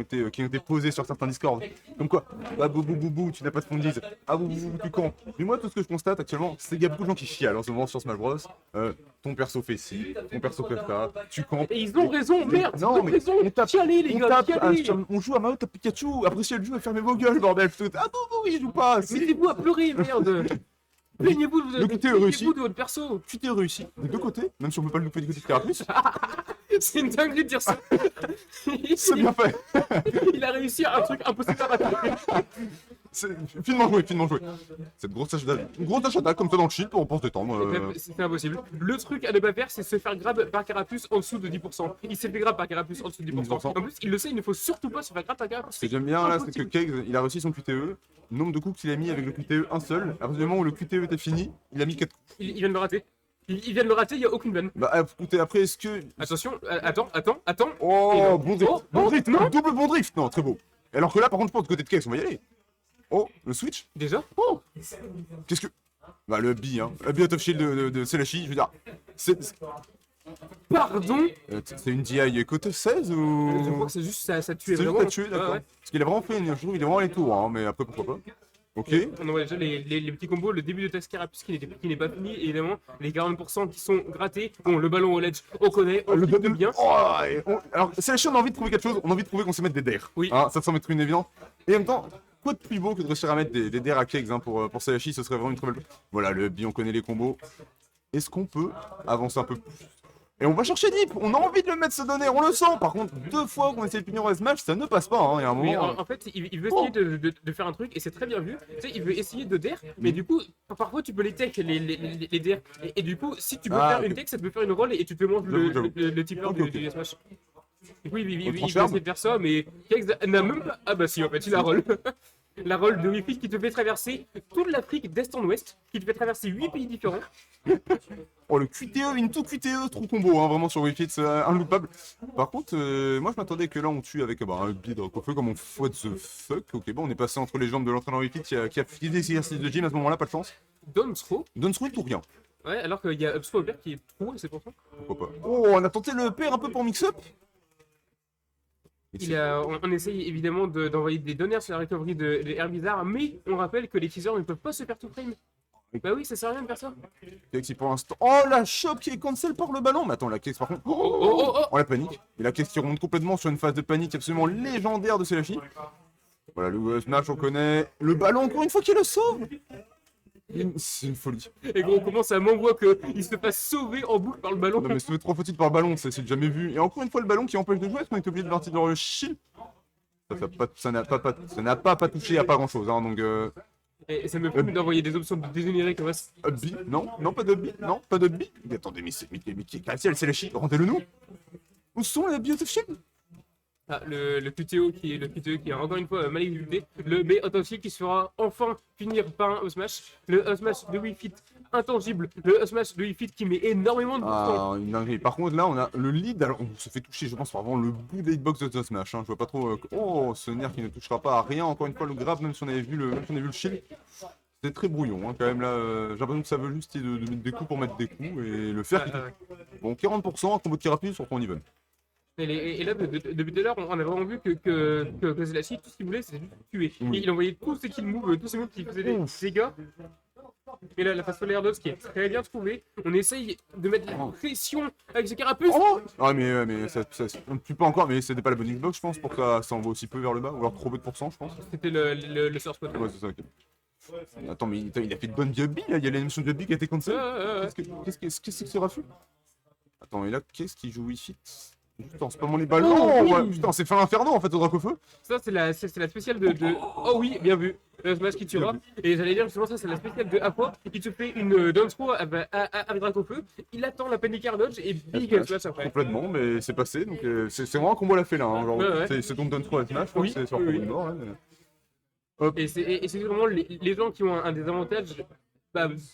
qui ont été posés sur certains Discord. Comme quoi, ah bou bou bou bou, tu n'as pas de fondise. Ah bou bou bou, tu con. Mais moi, tout ce que je constate actuellement, c'est qu'il y a beaucoup de gens qui chialent en ce moment sur Smash Bros. Ton perso fait ci, ton perso fait ça, tu campes. Et ils ont raison, merde. Non, Ils ont mais raison. on tape, Chialez, les on gars, tape, chialez. on joue à Mario Top Pikachu, appréciez le jeu et fermez vos gueules, bordel. Ah bou bou, il joue pas. Mettez-vous à pleurer, merde. Plaignez-vous Le côté réussi. de votre perso. Tu t'es réussi des deux côtés, même si on peut pas le louper du côté de Carapuce. C'est une dinguerie de dire ça. C'est bien fait. Il a réussi un truc impossible à rater. C'est finement joué, finement joué. Cette grosse tâche d'attaque comme ça dans le shield pour se détendre. C'est impossible. Le truc à ne pas faire, c'est se faire grab par Carapuce en dessous de 10%. Il s'est fait grab par Carapuce en dessous de 10%. En plus, il le sait, il ne faut surtout pas se faire grab par Carapuce. Ce que j'aime bien là, c'est que Keggs, il a réussi son QTE. Nombre de coups qu'il a mis avec le QTE un seul. À partir du moment où le QTE était fini, il a mis 4 coups. Il vient de le rater. Il vient de le rater, il n'y a aucune vanne. Bah écoutez, après est-ce que... Attention, attends. Oh, bon drift, Oh, bon drift, non. double bon drift. Non, très beau. Alors que là, par contre, pas du côté de Keggs, on va y aller. Oh, le switch. Déjà. Oh, qu'est-ce que... Bah le B, hein. Le B out of shield de Selashi, je veux dire... Pardon. C'est une DI côté 16 ou... Je crois que c'est juste ça tuait C'est juste vraiment. à tuer, d'accord. Ouais. Parce qu'il a vraiment fait, je trouve, il est vraiment allé tour, hein, mais après pourquoi pas. Ok. On envoie déjà les petits combos, le début de taxe Carapuce qui n'est pas fini, et évidemment, les 40% qui sont grattés. Bon, le ballon au ledge, on connaît, on le fait bien. Oh, alors, Selashi, on a envie de prouver quelque chose, on a envie de prouver qu'on sait mettre des dares. Oui. Hein, ça semble être une évidence. Et en même temps, quoi de plus beau que de réussir à mettre des dares à Keggs hein, pour Selashi, ce serait vraiment une très belle... Voilà, le B, on connaît les combos. Est-ce qu'on peut avancer un peu plus? Et on va chercher Deep, on a envie de le mettre se donner, on le sent. Par contre, 2 fois qu'on essaie de punir au Smash, ça ne passe pas. Hein. Il y a un Mais moment. en fait, il veut essayer de faire un truc, et c'est très bien vu. Tu sais, il veut essayer de dare, mais du coup, parfois tu peux les tech, les dare. Et du coup, si tu peux faire une tech, ça peut faire une roll et tu te manges le tipeur du Smash. Du coup, il veut essayer de faire ça, mais Keggs n'a même pas. Ah bah si, en fait, il a roll. La roll de Wii Fit qui te fait traverser toute l'Afrique d'est en ouest, qui te fait traverser 8 pays différents. Oh le QTE, into QTE, trop combo, hein, vraiment sur Wi-Fi, c'est unloopable. Par contre, moi je m'attendais que là on tue avec un bid au feu comme on what the fuck. Ok, bon, on est passé entre les jambes de l'entraîneur Wi-Fi qui a fait des exercices de gym à ce moment-là, pas de chance. Donsro. Donsro il tout rien. Ouais, alors qu'il y a Upsro au père qui est trop, c'est pour ça. Pourquoi pas. Oh, on a tenté le pair un peu pour mix-up. On essaye évidemment d'envoyer des données sur la recovery de Herbizarre, mais on rappelle que les teasers ne peuvent pas se faire tout frame. Bah oui, ça sert à rien de faire ça. Keggs pour l'instant. Oh la chope qui est cancel par le ballon. Mais attends, la Keggs par contre. Oh la panique. Et la Keggs qui remonte complètement sur une phase de panique absolument légendaire de Selashi. Voilà, le Smash on connaît. Le ballon encore une fois qui le sauve. C'est une folie. Et gros, on commence à m'envoyer qu'il se fasse sauver en boucle par le ballon. Non mais sauver 3 fois titre par le ballon, c'est jamais vu. Et encore une fois le ballon qui empêche de jouer parce qu'on est obligé de partir dans le shield. Ça n'a pas touché à pas grand chose hein, donc Et ça me permet d'envoyer des options de dégénérer comme ça. B. Non, pas de B. Non, pas de B. Mais attendez, mais c'est c'est la shit, rendez-le nous. Où sont les Bios of Shield? Ah, le QTO qui est encore une fois mal exécuté. Le B out of shield qui se fera enfin finir par un Smash. Le Smash de Wii Fit intangible. Le Smash de Wii Fit qui met énormément de temps. Ah, une dinguerie. Par contre, là, on a le lead. Alors, on se fait toucher, je pense, par vraiment le bout des hitbox de The Smash. Hein. Je vois pas trop. Oh, ce nerf qui ne touchera pas à rien. Encore une fois, le grab, même si on avait vu le shield. C'est très brouillon, hein, quand même. Là, j'ai l'impression que ça veut juste de mettre des coups pour mettre des coups et le faire. Bon, 40%, un combo de Carapuce sur ton even. Et là, depuis tout à l'heure, on a vraiment vu que Selashi, tout ce qu'il voulait, c'était juste tuer. Oui. Il envoyait tous ses kill moves, tous ses moves qui faisaient des dégâts. Et là, la phase solaire d'Ops qui est très bien trouvée. On essaye de mettre de la pression avec ce Carapuce. Oh ah, mais ça on ne tue pas encore, mais c'était pas la bonne Xbox, je pense, pour que ça envoie aussi peu vers le bas, ou alors trop peu de pourcent, je pense. C'était le source spot. Ouais, c'est ça, ok. Attends, mais il a fait de bonnes Bubby, là, il y a l'animation de Bubby qui a été cancel. Qu'est-ce que c'est que ce refus? Attends, et là, qu'est-ce qui joue Wi-Fi? Putain, c'est pas mon les ballons. Oh, oui. Ouais, putain, c'est fait l'inferno en fait au Dracofeu. Ça, c'est la spéciale de. Oh oui, bien vu. Le Smash qui tuera. Et j'allais dire justement, ça, c'est la spéciale de Aqua. Il te fait une dance throw avec Dracofeu. Il attend la panic air dodge et big Smash après. Complètement, mais c'est passé. Donc c'est vraiment un combo l'a fait là. Hein, genre, ouais. c'est donc done throw à Smash, je crois que c'est sur oui. mort. Hein, Et c'est vraiment les gens qui ont un désavantage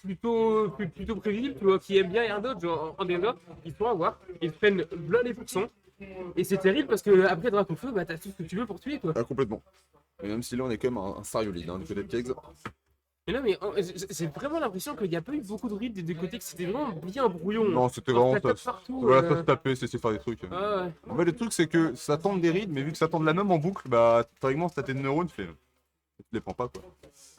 plutôt prévisible, tu vois, qui aiment bien air dodge en déjà, ils pourront avoir. Ils prennent plein les pourcents. Et c'est terrible parce que après Dracofeu, t'as tout ce que tu veux pour tuer quoi. Ah, complètement. Et même si là on est quand même un sérieux lead hein, du côté de Keggs. Mais non, mais j'ai vraiment l'impression qu'il n'y a pas eu beaucoup de reads des deux côtés, que c'était vraiment bien brouillon. Non, c'était Genre, vraiment ça tape ça. partout. Voilà, ça se taper, c'est essayer de faire des trucs. Ah ouais. En fait, le truc, c'est que ça tente des rides, mais vu que ça tente la même en boucle, bah, théoriquement, si t'as tes neurones, tu les prends pas, quoi.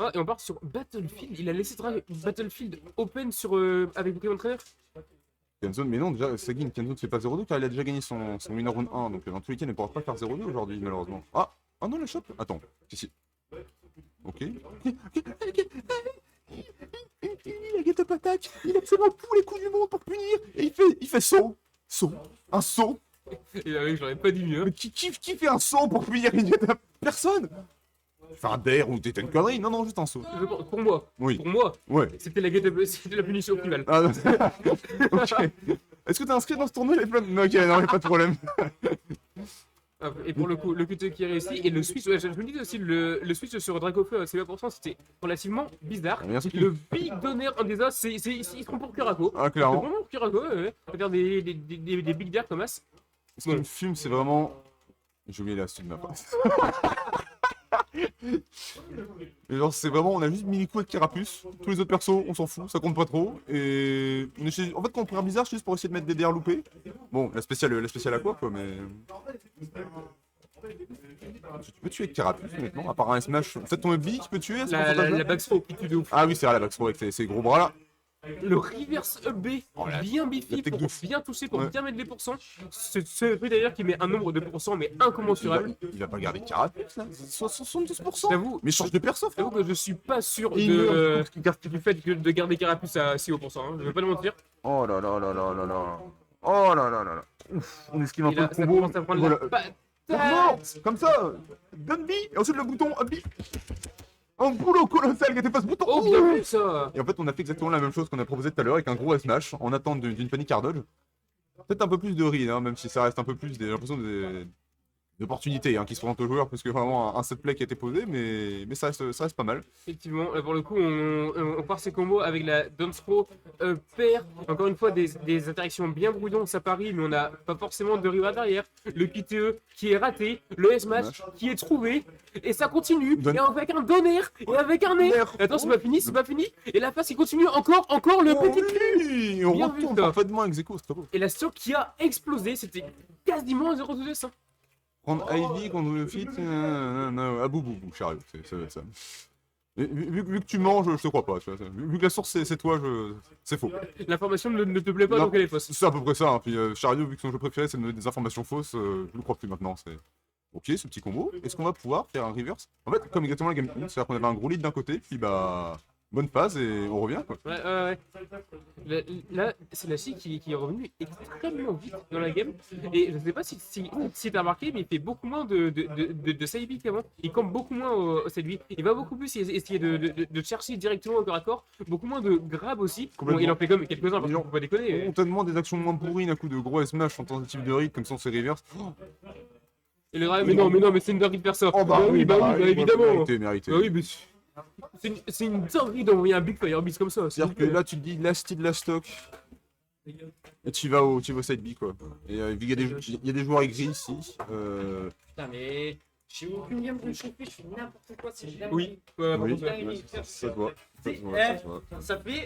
Ah, et on part sur Battlefield. Il a laissé Battlefield open sur, avec Pokémon Trainer. Kenzone, mais non, déjà, Sagin, Kenzone fait pas 0-2 car il a déjà gagné son winner round 1, donc dans tous les cas, il ne pourra pas faire 0-2 aujourd'hui, malheureusement. Ah, ah non, la shop. Attends, si. Ok. Il a get up attack, il a absolument tous les coups du monde pour punir, et il fait saut, un saut. Et là, mec, j'aurais pas dit mieux. Mais qui fait un saut pour punir une get up? Personne. Faire un DR ou t'es une connerie? Non, juste un saut. Pour moi, Oui. ouais. C'était la punition optimale. Ah, non. Ok. Est-ce que t'es inscrit dans ce tournoi les flammes? Ok, non, y'a pas de problème. Et pour le coup, le QTE qui a réussi, et le switch, ouais, je me dis aussi, le switch sur Dracofeu à CV%, c'était relativement bizarre. Ah, bien sûr. Le big donner un des as, ils se prend pour Kurako. Ah, C'est clairement. vraiment pour Kurako, ouais. Faire des big dares comme as. Ce qui me fume, c'est vraiment. J'ai oublié l'astuce de ma part. Et genre, c'est vraiment, on a juste mis les coups avec Carapuce. Tous les autres persos, on s'en fout, ça compte pas trop. Et on est en fait, quand on prend un bizarre, c'est juste pour essayer de mettre des DR loupés. Bon, la spéciale à quoi, mais. Tu peux tuer avec Carapuce, honnêtement, à part un smash. Peut-être ton FB qui peut tuer à ce pourcentage-là La backthrow qui tue de ouf. Ah oui, c'est vrai, la backthrow avec ces gros bras là. Le reverse up B, bien biffy, tech pour de fou. bien toucher, pour Ouais. bien mettre les pourcents. C'est ce truc d'ailleurs qui met un nombre de pourcents, mais incommensurable. Il va pas garder Carapuce là. 72%. J'avoue, Mais change de perso, frère. J'avoue que je suis pas sûr Il meurt. du fait de garder Carapuce à si haut pourcent, hein. Je vais pas le mentir. Oh là là là là là là. Oh là là là là. Ouf, on esquive un Et peu là, le ça combo. commence à prendre Voilà. la patate. Non, comme ça, donne B, et ensuite le bouton up B. Un boulot colossal qui était pas ce bouton. Oh, bien vu ça. Et en fait, on a fait exactement la même chose qu'on a proposé tout à l'heure avec un gros smash en attente d'une panique hard dodge. Peut-être un peu plus de read, hein, même si ça reste un peu plus j'ai l'impression d'opportunités qui se présentent aux joueurs, parce que vraiment un set play qui a été posé, mais ça reste pas mal. Effectivement, là pour le coup, on part ces combos avec la Dance Pro pair. Encore une fois, des interactions bien brouillons, ça parie, mais on n'a pas forcément de reward derrière. Le QTE qui est raté, le S-Match qui est trouvé, et ça continue. Et avec un donner, et avec un nez. Attends, c'est pas fini. Et la phase qui continue encore le petit cul. Oui, on Bien retourne vu, ça. parfaitement avec Zeko, c'est trop beau. Et la stock qui a explosé, c'était quasiment un 0-2-S. Prendre Ivy contre le fit, ah boubou, chariot, ça va être ça. Vu que tu manges, je te crois pas, tu vois. Vu que la source c'est toi, c'est faux. L'information ne te plaît pas, Non, donc elle est fausse. C'est à peu près ça, hein. Puis Chariot, vu que son jeu préféré c'est de donner des informations fausses, je le crois plus maintenant. Ok, ce petit combo. Est-ce qu'on va pouvoir faire un reverse? En fait, comme exactement la game 1, c'est-à-dire qu'on avait un gros lead d'un côté, puis bah. Bonne phase et on revient quoi. Ouais. Là, c'est la Chi qui est revenue extrêmement vite dans la game. Et je sais pas si t'as remarqué, mais il fait beaucoup moins de side beat qu'avant. Il campe beaucoup moins au side beat. Il va beaucoup plus essayer de chercher directement au corps à corps. Beaucoup moins de grab aussi. Bon, il en fait comme quelques-uns, parce qu'on peut pas déconner. On te demande des actions moins pourries d'un coup de gros smash en tentative de read, comme ça on s'est reverse. Et le grab, mais non, mais c'est une dinguerie de faire ça. Oh bah oui, évidemment. Mérité. Bah oui, mais c'est une dinguerie d'envoyer un Big Fire Beast comme ça. C'est-à-dire que là tu te dis last de la stock et tu vas au side B quoi. Et il y a des joueurs aigris ici. Putain, mais j'ai aucune gamme de chauffer, je fais n'importe quoi, c'est jamais. Oui, ouais, Oui, par contre, ça se voit. Ça fait